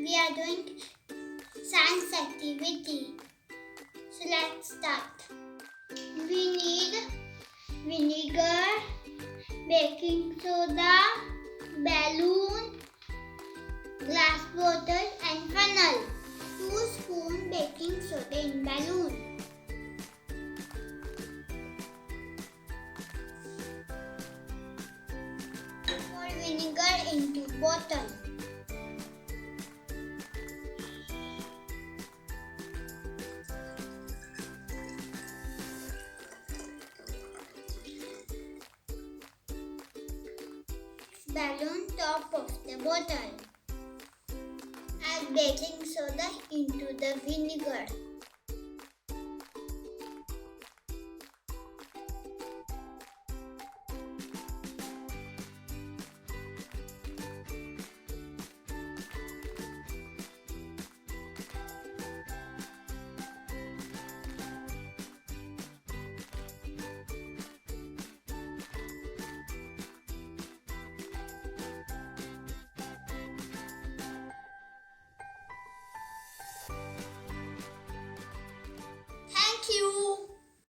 we are doing science activity. So let's start. We need vinegar, baking soda, balloon, glass bottle and funnel. 2 spoon baking soda in balloon. Pour vinegar into bottle. Balloon top of the bottle. Add baking soda into the vinegar.